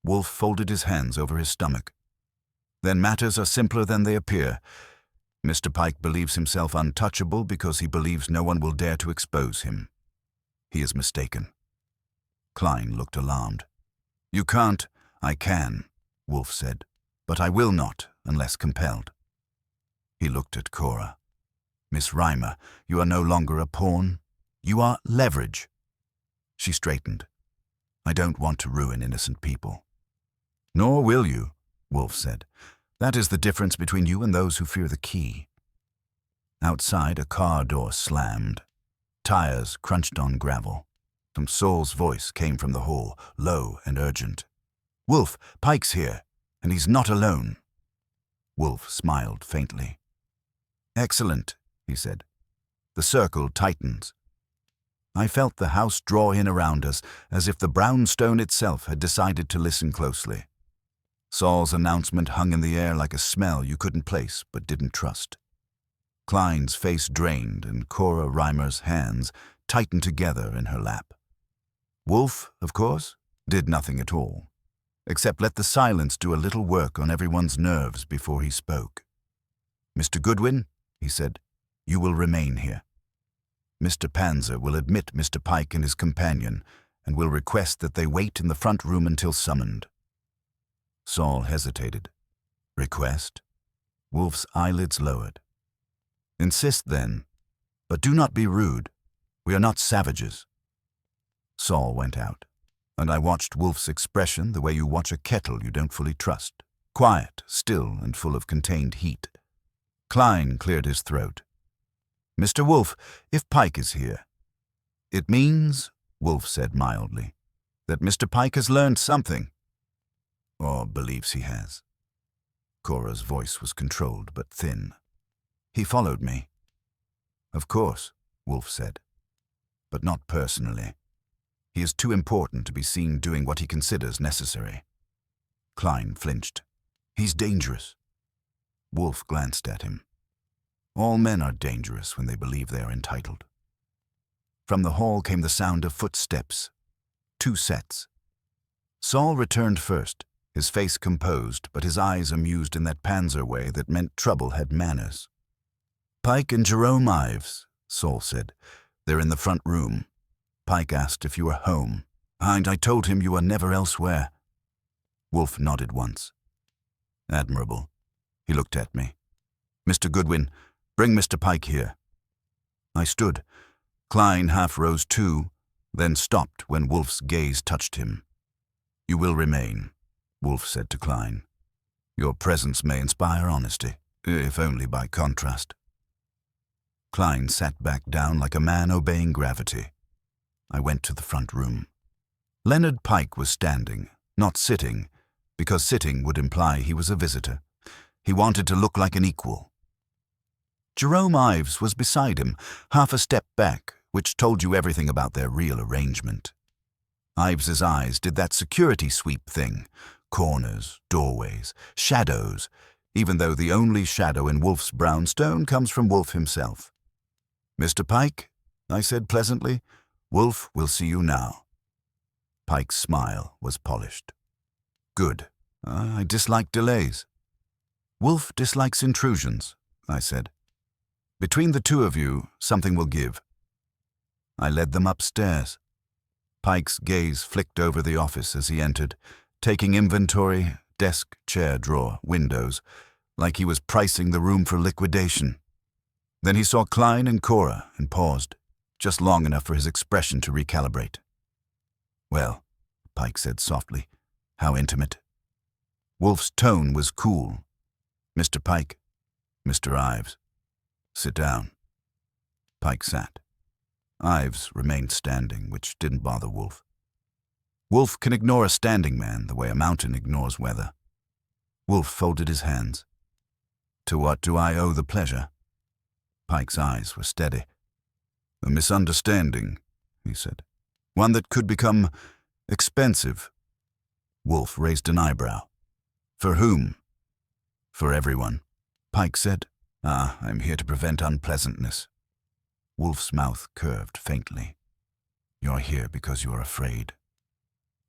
Speaker 1: Wolfe folded his hands over his stomach. Then matters are simpler than they appear. Mr. Pike believes himself untouchable because he believes no one will dare to expose him. He is mistaken. Klein looked alarmed. You can't. I can, Wolfe said, but I will not unless compelled. He looked at Cora. Miss Reimer, you are no longer a pawn. You are leverage. She straightened. I don't want to ruin innocent people. Nor will you, Wolfe said. That is the difference between you and those who fear the key. Outside, a car door slammed. Tires crunched on gravel. Saul's voice came from the hall, low and urgent. Wolfe, Pike's here, and he's not alone. Wolfe smiled faintly. Excellent, he said. The circle tightens. I felt the house draw in around us, as if the brownstone itself had decided to listen closely. Saul's announcement hung in the air like a smell you couldn't place but didn't trust. Klein's face drained, and Cora Reimer's hands tightened together in her lap. Wolfe, of course, did nothing at all, except let the silence do a little work on everyone's nerves before he spoke. Mr. Goodwin, he said, you will remain here. Mr. Panzer will admit Mr. Pike and his companion, and will request that they wait in the front room until summoned. Saul hesitated. Request? Wolfe's eyelids lowered. Insist then, but do not be rude. We are not savages. Saul went out, and I watched Wolfe's expression the way you watch a kettle you don't fully trust, quiet, still, and full of contained heat. Klein cleared his throat. Mr. Wolfe, if Pike is here. It means, Wolfe said mildly, that Mr. Pike has learned something. Or believes he has. Cora's voice was controlled but thin. He followed me. Of course, Wolfe said, but not personally. He is too important to be seen doing what he considers necessary. Klein flinched. He's dangerous. Wolfe glanced at him. All men are dangerous when they believe they are entitled. From the hall came the sound of footsteps. 2 sets. Saul returned first, his face composed, but his eyes amused in that Panzer way that meant trouble had manners. Pike and Jerome Ives, Saul said. "They're in the front room. Pike asked if you were home, and I told him you were never elsewhere." Wolfe nodded once. "Admirable." He looked at me. "Mr. Goodwin, bring Mr. Pike here." I stood. Klein half rose too, then stopped when Wolfe's gaze touched him. "You will remain," Wolfe said to Klein. "Your presence may inspire honesty, if only by contrast." Klein sat back down like a man obeying gravity. I went to the front room. Leonard Pike was standing, not sitting, because sitting would imply he was a visitor. He wanted to look like an equal. Jerome Ives was beside him, half a step back, which told you everything about their real arrangement. Ives's eyes did that security sweep thing. Corners, doorways, shadows, even though the only shadow in Wolfe's brownstone comes from Wolfe himself. "Mr. Pike," I said pleasantly, "Wolfe will see you now." Pike's smile was polished. "Good. I dislike delays." "Wolfe dislikes intrusions," I said. "Between the two of you, something will give." I led them upstairs. Pike's gaze flicked over the office as he entered, taking inventory, desk, chair, drawer, windows, like he was pricing the room for liquidation. Then he saw Klein and Cora and paused, just long enough for his expression to recalibrate. "Well," Pike said softly, "how intimate?" Wolfe's tone was cool. "Mr. Pike, Mr. Ives, sit down." Pike sat. Ives remained standing, which didn't bother Wolfe. Wolfe can ignore a standing man the way a mountain ignores weather. Wolfe folded his hands. "To what do I owe the pleasure?" Pike's eyes were steady. "A misunderstanding," he said. "One that could become expensive." Wolfe raised an eyebrow. "For whom?" "For everyone." Pike said, "I'm here to prevent unpleasantness." Wolfe's mouth curved faintly. "You're here because you're afraid."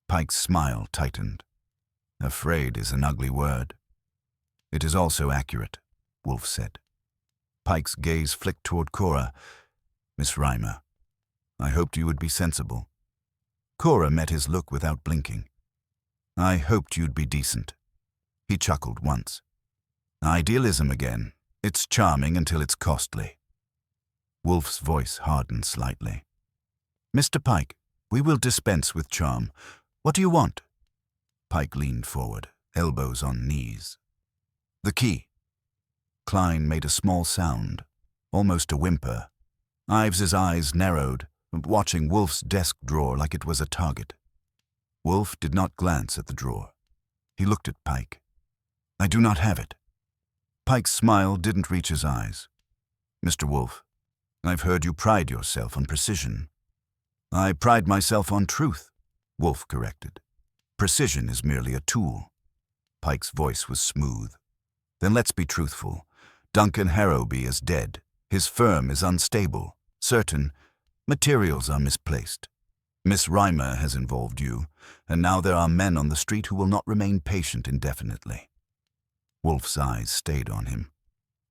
Speaker 1: Pike's smile tightened. "Afraid is an ugly word." "It is also accurate," Wolfe said. Pike's gaze flicked toward Cora. "Miss Reimer, I hoped you would be sensible." Cora met his look without blinking. "I hoped you'd be decent." He chuckled once. "Idealism again. It's charming until it's costly." Wolfe's voice hardened slightly. "Mr. Pike, we will dispense with charm. What do you want?" Pike leaned forward, elbows on knees. "The key." Klein made a small sound, almost a whimper. Ives's eyes narrowed, watching Wolfe's desk drawer like it was a target. Wolfe did not glance at the drawer. He looked at Pike. "I do not have it." Pike's smile didn't reach his eyes. "Mr. Wolfe, I've heard you pride yourself on precision." "I pride myself on truth," Wolfe corrected. "Precision is merely a tool." Pike's voice was smooth. "Then let's be truthful. Duncan Harrowby is dead. His firm is unstable. Certain materials are misplaced. Miss Reimer has involved you, and now there are men on the street who will not remain patient indefinitely." Wolfe's eyes stayed on him.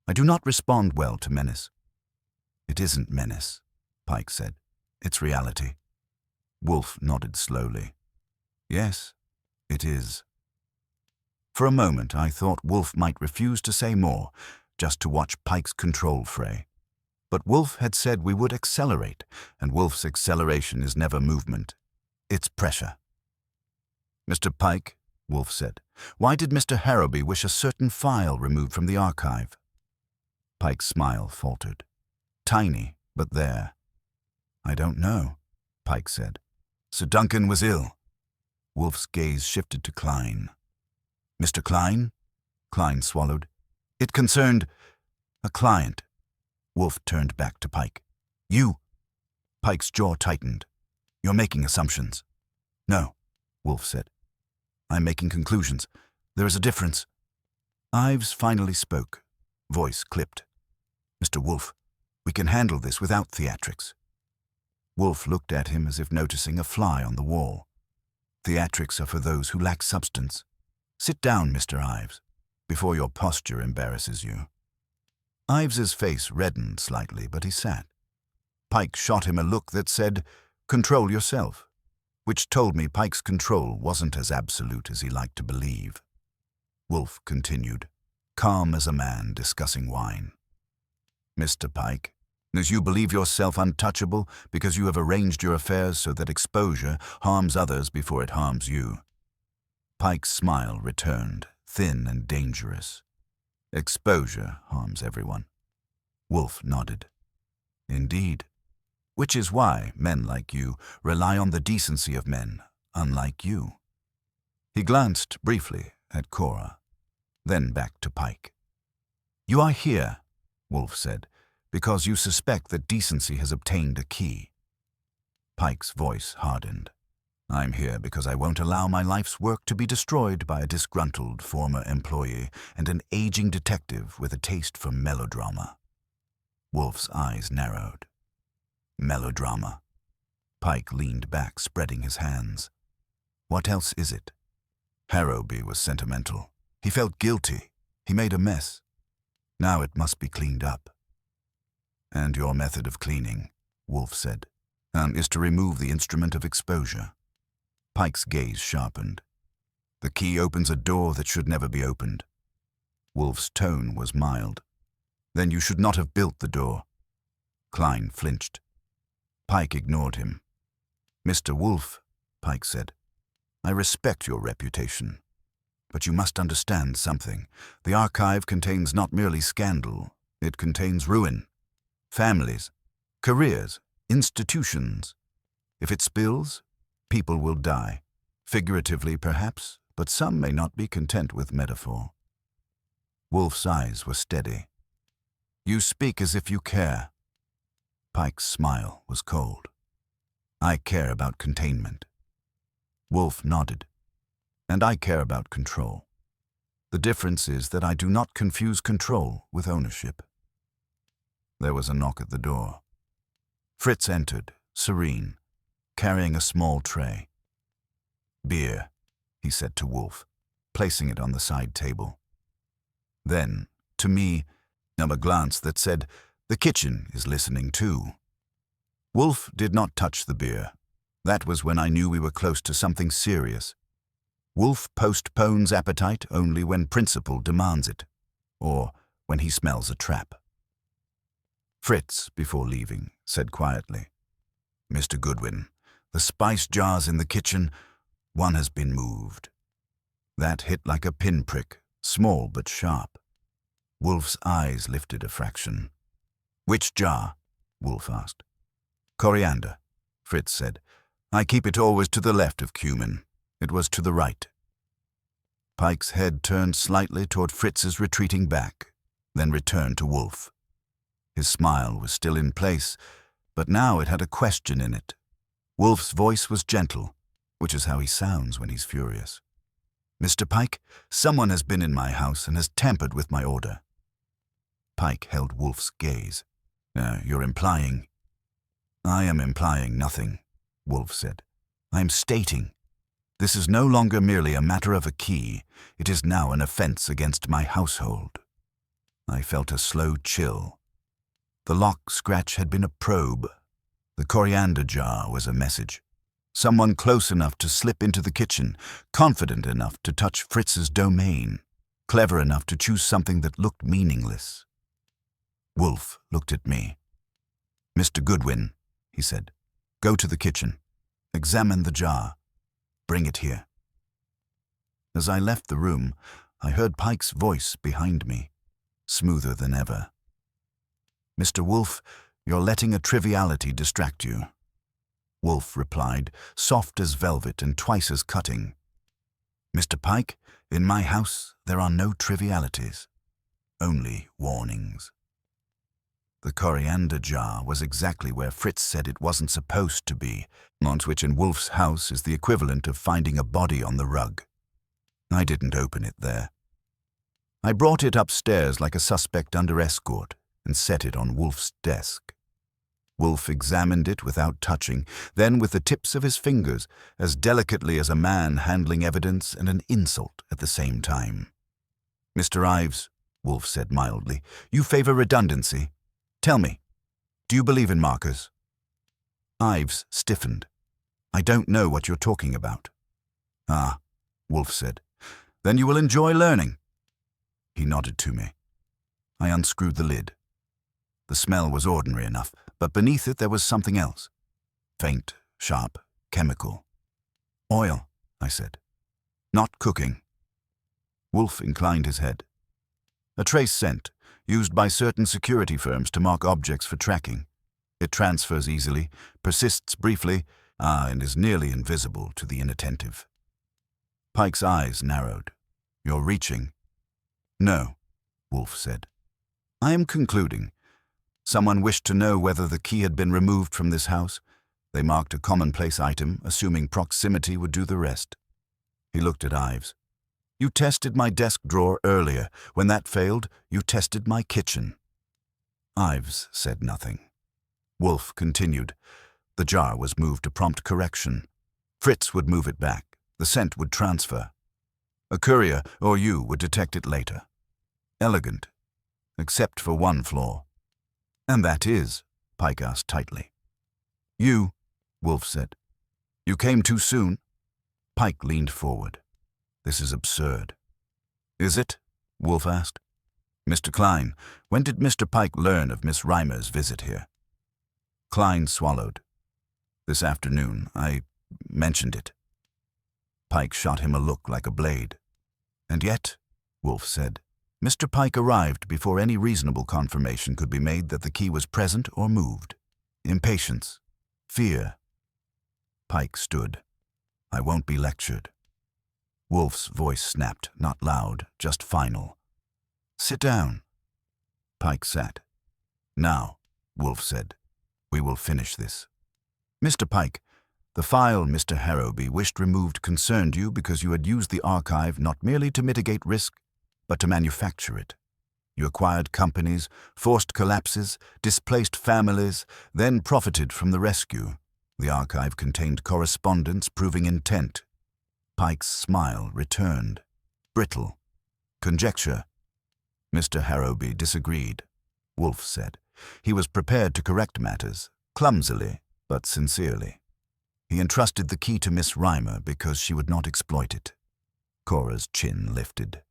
Speaker 1: "I do not respond well to menace." "It isn't menace," Pike said. "It's reality." Wolfe nodded slowly. "Yes, it is." For a moment I thought Wolfe might refuse to say more, just to watch Pike's control fray. But Wolfe had said we would accelerate, and Wolfe's acceleration is never movement. It's pressure. "Mr. Pike," Wolfe said, "why did Mr. Harrowby wish a certain file removed from the archive?" Pike's smile faltered. Tiny, but there. "I don't know," Pike said. "Sir Duncan was ill." Wolfe's gaze shifted to Klein. "Mr. Klein?" Klein swallowed. "It concerned a client." Wolfe turned back to Pike. "You." Pike's jaw tightened. "You're making assumptions." "No," Wolfe said. "I'm making conclusions. There is a difference." Ives finally spoke. Voice clipped. "Mr. Wolfe, we can handle this without theatrics." Wolfe looked at him as if noticing a fly on the wall. "Theatrics are for those who lack substance. Sit down, Mr. Ives, before your posture embarrasses you." Ives's face reddened slightly, but he sat. Pike shot him a look that said, "Control yourself," which told me Pike's control wasn't as absolute as he liked to believe. Wolfe continued, calm as a man discussing wine. "Mr. Pike, as you believe yourself untouchable because you have arranged your affairs so that exposure harms others before it harms you." Pike's smile returned, thin and dangerous. "Exposure harms everyone." Wolfe nodded. "Indeed. Which is why men like you rely on the decency of men, unlike you." He glanced briefly at Cora, then back to Pike. "You are here," Wolfe said, "because you suspect that decency has obtained a key." Pike's voice hardened. "I'm here because I won't allow my life's work to be destroyed by a disgruntled former employee and an aging detective with a taste for melodrama." Wolfe's eyes narrowed. "Melodrama." Pike leaned back, spreading his hands. "What else is it?" Harrowby was sentimental. He felt guilty. He made a mess. Now it must be cleaned up. "And your method of cleaning," Wolfe said, "is to remove the instrument of exposure." Pike's gaze sharpened. "The key opens a door that should never be opened." Wolfe's tone was mild. "Then you should not have built the door." Klein flinched. Pike ignored him. "Mr. Wolfe," Pike said, "I respect your reputation. But you must understand something. The archive contains not merely scandal, it contains ruin. Families, careers, institutions. If it spills, people will die. Figuratively, perhaps, but some may not be content with metaphor." Wolfe's eyes were steady. "You speak as if you care." Pike's smile was cold. "I care about containment." Wolfe nodded. "And I care about control. The difference is that I do not confuse control with ownership." There was a knock at the door. Fritz entered, serene, carrying a small tray. "Beer," he said to Wolfe, placing it on the side table. Then, to me, a glance that said, "The kitchen is listening too." Wolfe did not touch the beer. That was when I knew we were close to something serious. Wolfe postpones appetite only when principle demands it, or when he smells a trap. Fritz, before leaving, said quietly, "Mr. Goodwin, the spice jars in the kitchen, one has been moved." That hit like a pinprick, small but sharp. Wolfe's eyes lifted a fraction. "Which jar?" Wolfe asked. "Coriander," Fritz said. "I keep it always to the left of cumin. It was to the right." Pike's head turned slightly toward Fritz's retreating back, then returned to Wolfe. His smile was still in place, but now it had a question in it. Wolfe's voice was gentle, which is how he sounds when he's furious. "Mr. Pike, someone has been in my house and has tampered with my order." Pike held Wolfe's gaze. "You're implying—" "I am implying nothing," Wolfe said. "I am stating. This is no longer merely a matter of a key. It is now an offense against my household." I felt a slow chill. The lock scratch had been a probe. The coriander jar was a message. Someone close enough to slip into the kitchen, confident enough to touch Fritz's domain, clever enough to choose something that looked meaningless. Wolfe looked at me. "Mr. Goodwin," he said, "go to the kitchen. Examine the jar. Bring it here." As I left the room, I heard Pike's voice behind me, smoother than ever. "Mr. Wolfe, you're letting a triviality distract you." Wolfe replied, soft as velvet and twice as cutting. "Mr. Pike, in my house there are no trivialities, only warnings." The coriander jar was exactly where Fritz said it wasn't supposed to be, on which in Wolfe's house is the equivalent of finding a body on the rug. I didn't open it there. I brought it upstairs like a suspect under escort and set it on Wolfe's desk. Wolfe examined it without touching, then with the tips of his fingers, as delicately as a man handling evidence and an insult at the same time. "Mr. Ives," Wolfe said mildly, "you favor redundancy. Tell me, do you believe in markers?" Ives stiffened. I don't know what you're talking about. Ah, Wolfe said. Then you will enjoy learning. He nodded to me. I unscrewed the lid. The smell was ordinary enough, but beneath it there was something else. Faint, sharp, chemical. Oil, I said. Not cooking. Wolfe inclined his head. A trace scent, used by certain security firms to mark objects for tracking. It transfers easily, persists briefly, and is nearly invisible to the inattentive. Pike's eyes narrowed. You're reaching. No, Wolfe said. I am concluding. Someone wished to know whether the key had been removed from this house. They marked a commonplace item, assuming proximity would do the rest. He looked at Ives. You tested my desk drawer earlier. When that failed, you tested my kitchen. Ives said nothing. Wolfe continued. The jar was moved to prompt correction. Fritz would move it back. The scent would transfer. A courier or you would detect it later. Elegant, except for one flaw. And that is, Pike asked tightly. You, Wolfe said. You came too soon. Pike leaned forward. This is absurd. Is it? Wolfe asked. Mr. Klein, when did Mr. Pike learn of Miss Reimer's visit here? Klein swallowed. This afternoon, I mentioned it. Pike shot him a look like a blade. And yet, Wolfe said, Mr. Pike arrived before any reasonable confirmation could be made that the key was present or moved. Impatience. Fear. Pike stood. I won't be lectured. Wolfe's voice snapped, not loud, just final. Sit down. Pike sat. Now, Wolfe said, we will finish this. Mr. Pike, the file Mr. Harrowby wished removed concerned you because you had used the archive not merely to mitigate risk, but to manufacture it. You acquired companies, forced collapses, displaced families, then profited from the rescue. The archive contained correspondence proving intent. Pike's smile returned. Brittle. Conjecture. Mr. Harrowby disagreed. Wolfe said. He was prepared to correct matters, clumsily, but sincerely. He entrusted the key to Miss Reimer because she would not exploit it. Cora's chin lifted.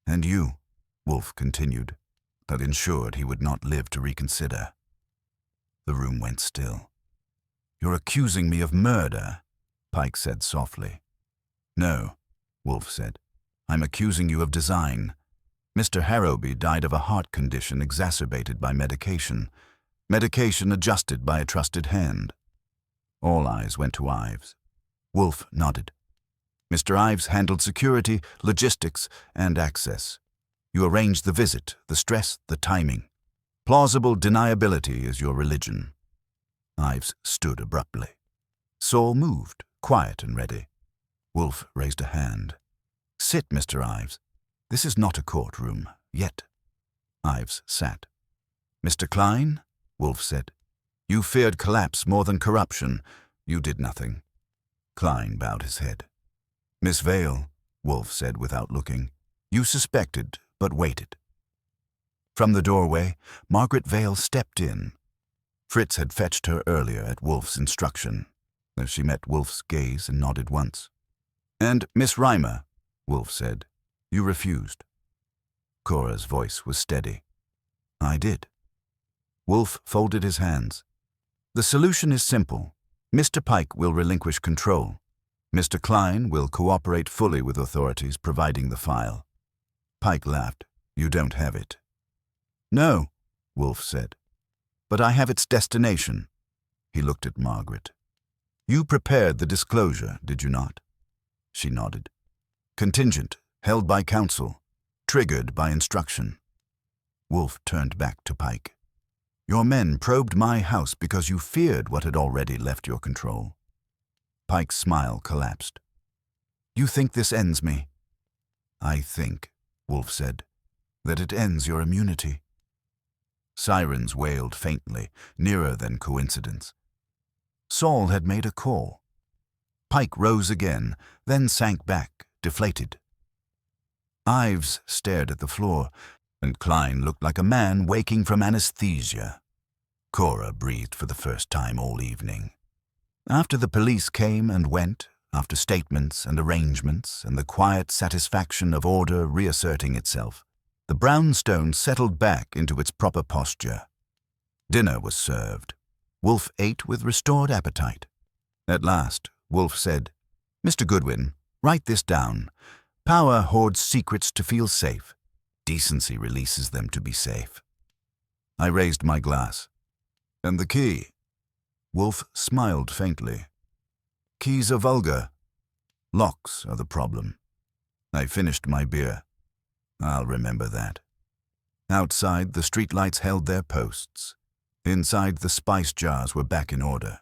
Speaker 1: And you, Wolfe continued, that ensured he would not live to reconsider. The room went still. You're accusing me of murder, Pike said softly. No, Wolfe said. I'm accusing you of design. Mr. Harrowby died of a heart condition exacerbated by medication. Medication adjusted by a trusted hand. All eyes went to Ives. Wolfe nodded. Mr. Ives handled security, logistics, and access. You arranged the visit, the stress, the timing. Plausible deniability is your religion. Ives stood abruptly. Saul moved, quiet and ready. Wolfe raised a hand. Sit, Mr. Ives. This is not a courtroom, yet. Ives sat. Mr. Klein, Wolfe said. You feared collapse more than corruption. You did nothing. Klein bowed his head. Miss Vale, Wolfe said without looking. You suspected, but waited. From the doorway, Margaret Vale stepped in. Fritz had fetched her earlier at Wolfe's instruction. She met Wolfe's gaze and nodded once. And Miss Reimer, Wolfe said. You refused. Cora's voice was steady. I did. Wolfe folded his hands. The solution is simple. Mr. Pike will relinquish control. Mr. Klein will cooperate fully with authorities providing the file. Pike laughed. You don't have it. No, Wolfe said. But I have its destination. He looked at Margaret. You prepared the disclosure, did you not? She nodded. Contingent, held by counsel, triggered by instruction. Wolfe turned back to Pike. Your men probed my house because you feared what had already left your control. Pike's smile collapsed. You think this ends me? I think, Wolfe said, that it ends your immunity. Sirens wailed faintly, nearer than coincidence. Saul had made a call. Pike rose again, then sank back, deflated. Ives stared at the floor, and Klein looked like a man waking from anesthesia. Cora breathed for the first time all evening. After the police came and went, after statements and arrangements and the quiet satisfaction of order reasserting itself, the brownstone settled back into its proper posture. Dinner was served. Wolfe ate with restored appetite. At last, Wolfe said, "Mr. Goodwin, write this down. Power hoards secrets to feel safe. Decency releases them to be safe." I raised my glass. "And the key?" Wolfe smiled faintly. "Keys are vulgar. Locks are the problem." I finished my beer. I'll remember that. Outside, the streetlights held their posts. Inside, the spice jars were back in order.